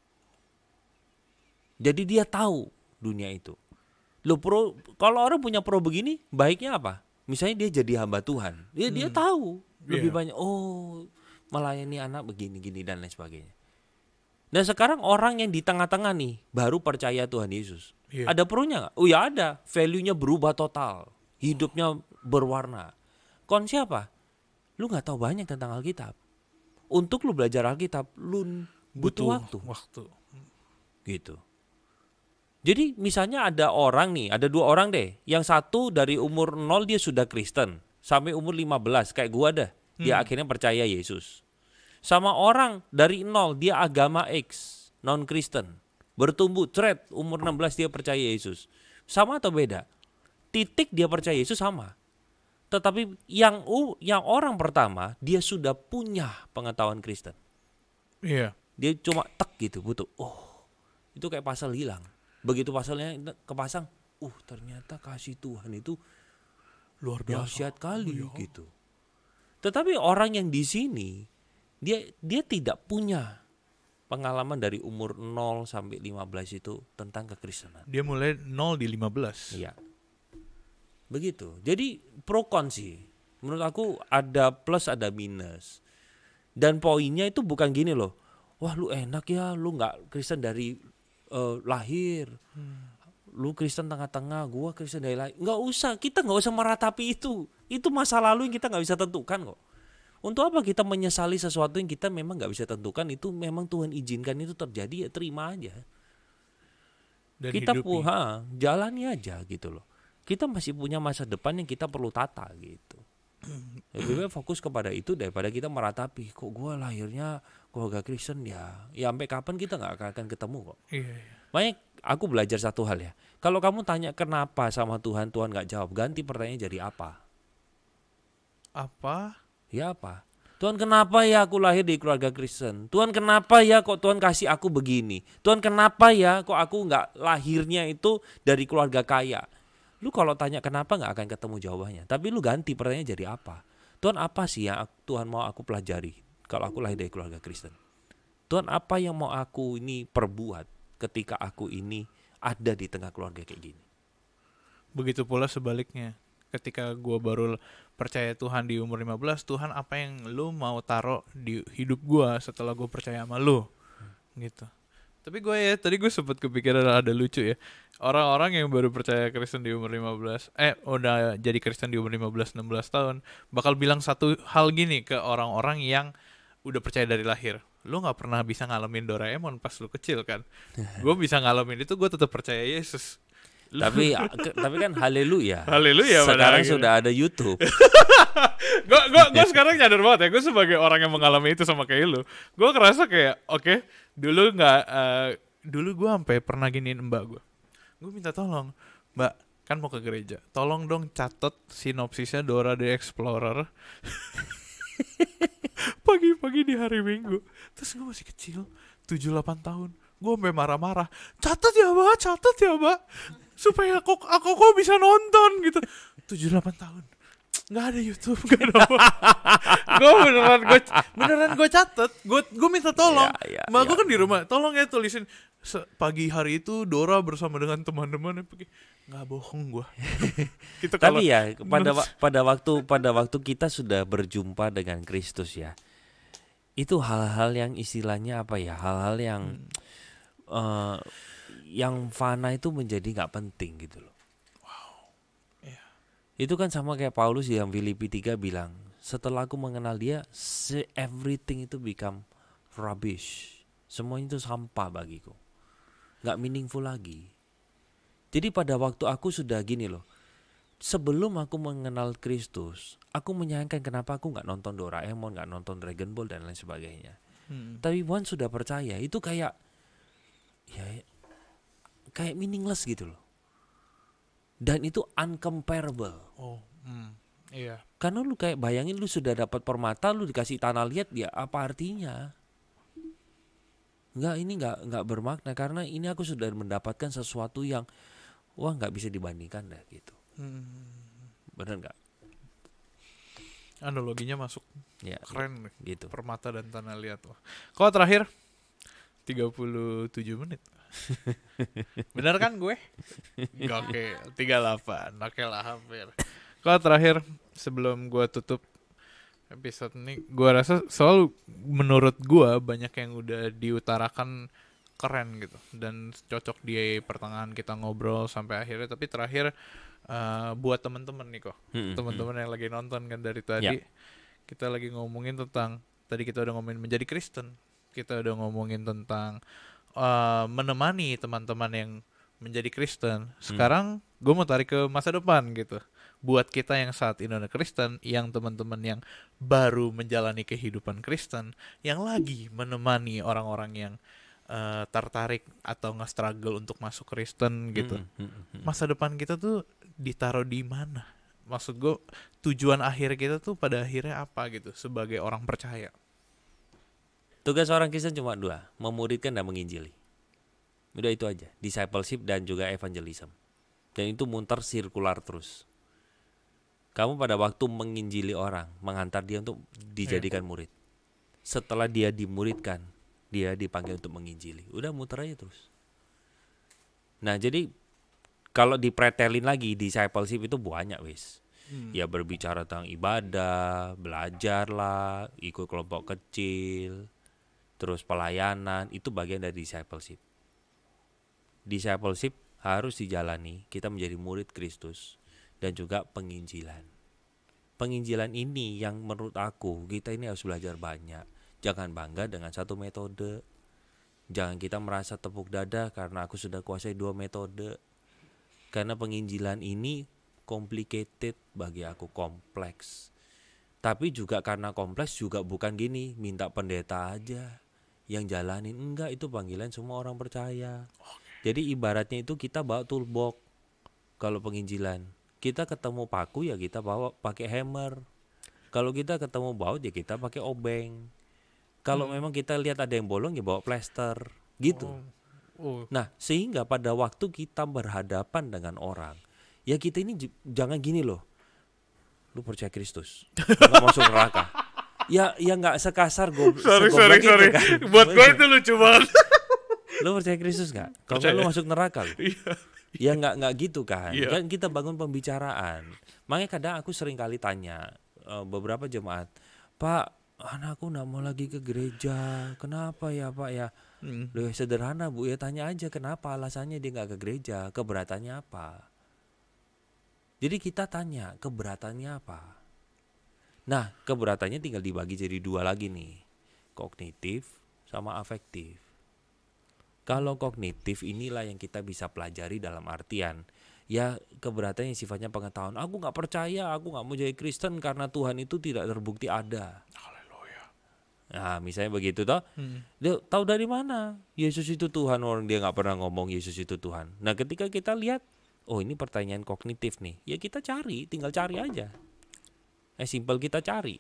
Jadi dia tahu dunia itu. Loh, pro, kalau orang punya pro begini, baiknya apa? Misalnya dia jadi hamba Tuhan. Dia tahu lebih banyak, oh melayani anak begini-gini dan lain sebagainya. Nah sekarang orang yang di tengah-tengah nih baru percaya Tuhan Yesus. Ada pro-nya nggak? Oh ya ada, value-nya berubah total, hidupnya berwarna. Kon siapa? Lu nggak tahu banyak tentang Alkitab. Untuk lu belajar Alkitab, lu butuh waktu. Gitu. Jadi misalnya ada orang nih, ada 2 orang deh. Yang satu dari umur 0 dia sudah Kristen. Sampai umur 15, kayak gua dah. Dia akhirnya percaya Yesus. Sama orang dari 0, dia agama X, non-Kristen. Bertumbuh, umur 16 dia percaya Yesus. Sama atau beda? Titik dia percaya Yesus sama. Tetapi yang orang pertama, dia sudah punya pengetahuan Kristen. Iya. Dia cuma gitu, butuh. Oh, itu kayak pasal hilang. Begitu pasalnya kepasang, ternyata kasih Tuhan itu luar biasa, dahsyat kali gitu. Tetapi orang yang di sini dia tidak punya pengalaman dari umur 0 sampai 15 itu tentang kekristenan. Dia mulai 0 di 15. Iya. Begitu. Jadi pro kon sih. Menurut aku ada plus ada minus. Dan poinnya itu bukan gini loh. Wah lu enak ya, lu nggak Kristen dari lahir. Lu Kristen tengah-tengah, gua Kristen dari lahir. Nggak usah, kita nggak usah meratapi itu. Itu masa lalu yang kita nggak bisa tentukan kok. Untuk apa kita menyesali sesuatu yang kita memang nggak bisa tentukan? Itu memang Tuhan izinkan itu terjadi, ya terima aja. Dan Kita hidupi. jalani aja gitu loh. Kita masih punya masa depan yang kita perlu tata gitu. Lebih baik fokus kepada itu daripada kita meratapi. Kok gue lahirnya keluarga Kristen ya. Ya sampai kapan kita nggak akan ketemu kok. Iya. Makanya aku belajar satu hal ya. Kalau kamu tanya kenapa sama Tuhan, Tuhan nggak jawab. Ganti pertanyaannya jadi apa? Apa? Ya apa? Tuhan kenapa ya aku lahir di keluarga Kristen? Tuhan kenapa ya kok Tuhan kasih aku begini? Tuhan kenapa ya kok aku nggak lahirnya itu dari keluarga kaya? Lu kalau tanya kenapa nggak akan ketemu jawabannya. Tapi lu ganti pertanyaannya jadi apa? Tuhan apa sih yang Tuhan mau aku pelajari kalau aku lahir dari keluarga Kristen? Tuhan apa yang mau aku ini perbuat ketika aku ini ada di tengah keluarga kayak gini? Begitu pula sebaliknya. Ketika gue baru percaya Tuhan di umur 15, Tuhan apa yang lu mau taruh di hidup gue setelah gue percaya sama lu? Gitu. Tapi tadi gue sempet kepikiran ada lucu ya. Orang-orang yang baru percaya Kristen di umur 15, udah jadi Kristen di umur 15-16 tahun, bakal bilang satu hal gini ke orang-orang yang udah percaya dari lahir. Lu gak pernah bisa ngalamin Doraemon pas lu kecil kan? Gue bisa ngalamin itu, gue tetap percaya Yesus. Tapi kan haleluya. Haleluya. Sekarang sudah ada YouTube. Gue sekarang nyadar banget ya, gue sebagai orang yang mengalami itu sama kayak lu, gue ngerasa kayak oke, dulu gue sampai pernah giniin mbak gue minta tolong, mbak kan mau ke gereja, tolong dong catet sinopsisnya Dora the Explorer pagi-pagi di hari Minggu. Terus gue masih kecil, 7-8 tahun, gue sampai marah-marah, catet ya mbak supaya aku kok bisa nonton gitu. 7-8 tahun nggak ada YouTube, nggak ada apa. Gue beneran gue catet, gue minta tolong. Mbak gue kan di rumah, tolong ya tulisin pagi hari itu Dora bersama dengan teman-teman. Nggak bohong gue. Gitu. Tapi ya pada waktu kita sudah berjumpa dengan Kristus ya, itu hal-hal yang istilahnya apa ya, hal-hal yang fana itu menjadi nggak penting gitu loh. Itu kan sama kayak Paulus yang Filipi 3 bilang, setelah aku mengenal dia, everything itu become rubbish. Semuanya itu sampah bagiku. Gak meaningful lagi. Jadi pada waktu aku sudah gini loh, sebelum aku mengenal Kristus, aku menyayangkan kenapa aku gak nonton Doraemon, gak nonton Dragon Ball dan lain sebagainya. Tapi once sudah percaya, itu kayak meaningless gitu loh. Dan itu uncomparable. Iya. Karena lu kayak bayangin lu sudah dapat permata, lu dikasih tanah liat, ya apa artinya? Enggak bermakna, karena ini aku sudah mendapatkan sesuatu yang nggak bisa dibandingkan dah gitu. Bener nggak? Analoginya masuk. Ya, keren gitu. Permata dan tanah liat. Kalau terakhir 37 menit. Bener kan gue? Oke, 38. Oke lah, hampir. Kalau terakhir sebelum gue tutup episode ini, gue rasa selalu menurut gue banyak yang udah diutarakan keren gitu dan cocok di pertengahan kita ngobrol sampai akhirnya. Tapi terakhir buat teman-teman nih kok, teman-teman yang lagi nonton kan dari tadi, kita lagi ngomongin tentang, tadi kita udah ngomongin menjadi Kristen, kita udah ngomongin tentang menemani teman-teman yang menjadi Kristen. Sekarang gue mau tarik ke masa depan gitu. Buat kita yang saat ini udah Kristen, yang teman-teman yang baru menjalani kehidupan Kristen, yang lagi menemani orang-orang yang tertarik atau nge-struggle untuk masuk Kristen gitu. Masa depan kita tuh ditaruh di mana? Maksud gue, tujuan akhir kita tuh pada akhirnya apa gitu sebagai orang percaya? Tugas orang Kristen cuma 2, memuridkan dan menginjili. Udah itu aja, discipleship dan juga evangelism. Dan itu muter sirkular terus. Kamu pada waktu menginjili orang, menghantar dia untuk dijadikan murid. Setelah dia dimuridkan, dia dipanggil untuk menginjili. Udah muter aja terus. Nah jadi kalau dipretelin lagi discipleship itu banyak wis. Ya berbicara tentang ibadah, belajar lah, ikut kelompok kecil, terus pelayanan, itu bagian dari discipleship. Discipleship harus dijalani, kita menjadi murid Kristus, dan juga penginjilan. Penginjilan ini yang menurut aku kita ini harus belajar banyak. Jangan bangga dengan satu metode. Jangan kita merasa tepuk dada karena aku sudah kuasai 2 metode. Karena penginjilan ini complicated, bagi aku kompleks. Tapi juga karena kompleks juga bukan gini, minta pendeta aja yang jalanin. Enggak, itu panggilan semua orang percaya. Jadi ibaratnya itu kita bawa toolbox. Kalau penginjilan kita ketemu paku ya kita bawa pakai hammer. Kalau kita ketemu baut ya kita pakai obeng. Kalau memang kita lihat ada yang bolong ya bawa plester gitu. Nah, sehingga pada waktu kita berhadapan dengan orang, ya kita ini jangan gini loh. Lu percaya Kristus, nggak masuk neraka. Ya nggak sekasar gue. Sorry. Kan? Buat gue itu lucu banget. Lu percaya Kristus nggak? Kalau lu masuk neraka lu. Ya nggak gitu kan. Kan kita bangun pembicaraan. Makanya kadang aku sering kali tanya beberapa jemaat, Pak, anakku nggak mau lagi ke gereja. Kenapa ya Pak ya? Loh, sederhana Bu ya, tanya aja kenapa alasannya dia nggak ke gereja. Keberatannya apa? Jadi kita tanya keberatannya apa. Nah, keberatannya tinggal dibagi jadi 2 lagi nih, kognitif sama afektif. Kalau kognitif inilah yang kita bisa pelajari dalam artian ya keberatan yang sifatnya pengetahuan. Aku nggak percaya, aku nggak mau jadi Kristen karena Tuhan itu tidak terbukti ada. Haleluya. Nah misalnya begitu toh, dia tahu dari mana Yesus itu Tuhan, orang dia nggak pernah ngomong Yesus itu Tuhan. Nah ketika kita lihat, oh ini pertanyaan kognitif nih, ya kita cari, tinggal cari aja. Simple kita cari.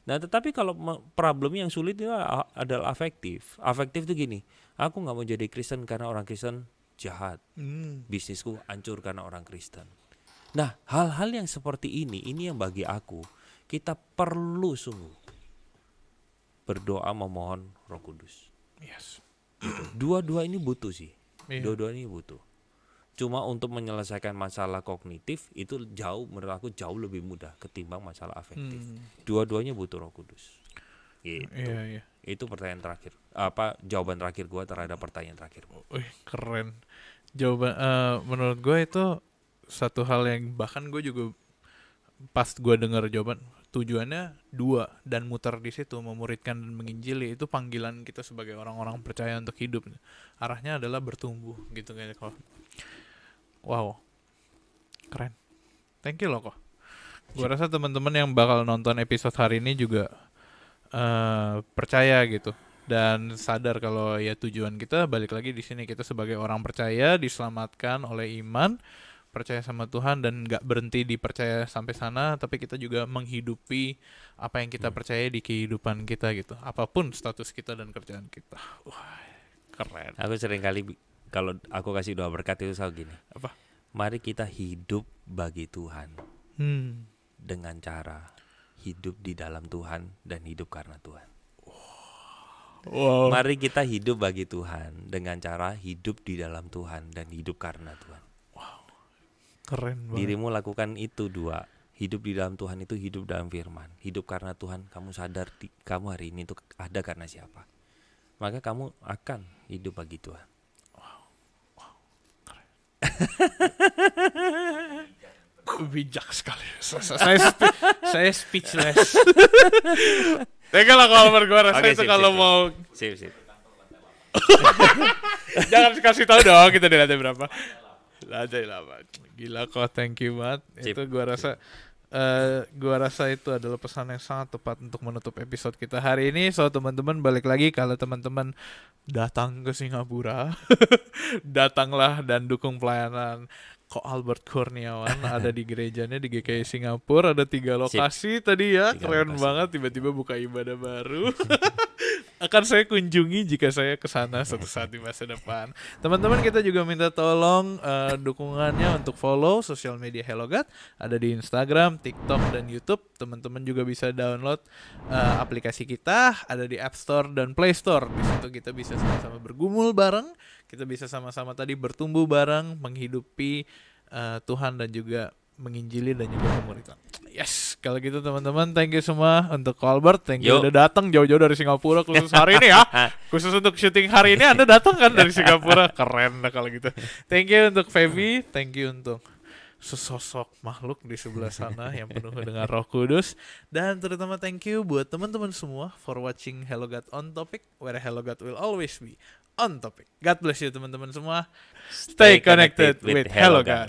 Nah tetapi kalau problem yang sulit itu adalah afektif. Afektif itu gini, aku gak mau jadi Kristen karena orang Kristen jahat. Bisnisku hancur karena orang Kristen. Nah hal-hal yang seperti ini yang bagi aku kita perlu sungguh berdoa memohon Roh Kudus. Yes. Gitu. Dua-dua ini butuh sih. Dua-dua ini butuh. Cuma untuk menyelesaikan masalah kognitif itu menurut aku jauh lebih mudah ketimbang masalah afektif. Dua-duanya butuh Roh Kudus. Gitu. Iya. Itu pertanyaan terakhir. Jawaban terakhir gue terhadap pertanyaan terakhir. Keren. Jawaban menurut gue itu satu hal yang bahkan gue juga pas gue dengar jawaban tujuannya 2 dan muter di situ, memuridkan dan menginjili, itu panggilan kita sebagai orang-orang percaya untuk hidup. Arahnya adalah bertumbuh gitu kayaknya kok. Wow, keren. Thank you loh kok. Gue rasa teman-teman yang bakal nonton episode hari ini juga percaya gitu dan sadar kalau ya tujuan kita balik lagi di sini, kita sebagai orang percaya diselamatkan oleh iman, percaya sama Tuhan dan nggak berhenti di percaya sampai sana, tapi kita juga menghidupi apa yang kita percaya di kehidupan kita gitu, apapun status kita dan kerjaan kita. Wah, keren. Aku sering kali kalau aku kasih doa berkat itu selalu gini. Apa? Mari kita hidup bagi Tuhan dengan cara hidup di dalam Tuhan dan hidup karena Tuhan. Wow. Mari kita hidup bagi Tuhan dengan cara hidup di dalam Tuhan dan hidup karena Tuhan. Wow. Keren banget. Dirimu lakukan itu 2. Hidup di dalam Tuhan itu hidup dalam firman. Hidup karena Tuhan, kamu sadar kamu hari ini itu ada karena siapa. Maka kamu akan hidup bagi Tuhan. Bijak sekali. Saya speechless. Tapi kalau gue rasa itu kalau mau sip. jangan kasih tahu dong kita di lantai berapa. Lantai 8. Gila kok, thank you banget. Itu gue rasa itu adalah pesan yang sangat tepat untuk menutup episode kita hari ini. So teman-teman, balik lagi kalau teman-teman datang ke Singapura, datanglah dan dukung pelayanan Ko Albert Kurniawan. Ada di gerejanya di GKI Singapura, ada 3 lokasi. Tadi ya, keren banget, tiba-tiba buka ibadah baru. Akan saya kunjungi jika saya kesana suatu saat di masa depan. Teman-teman, kita juga minta tolong dukungannya untuk follow sosial media Hello God. Ada di Instagram, TikTok, dan YouTube. Teman-teman juga bisa download aplikasi kita. Ada di App Store dan Play Store. Di situ kita bisa sama-sama bergumul bareng. kita bisa sama-sama tadi bertumbuh bareng, menghidupi Tuhan dan juga menginjili dan juga memuridkan. Yes, kalau gitu teman-teman, thank you semua untuk Albert, thank you udah datang jauh-jauh dari Singapura khusus hari ini ya. Khusus untuk syuting hari ini Anda datang kan dari Singapura, keren dah kalau gitu. Thank you untuk Feby, thank you untuk sesosok makhluk di sebelah sana yang penuh dengan Roh Kudus, dan terutama thank you buat teman-teman semua for watching Hello God on Topic, where Hello God will always be on topic. God bless you teman-teman semua. Stay connected with Hello God.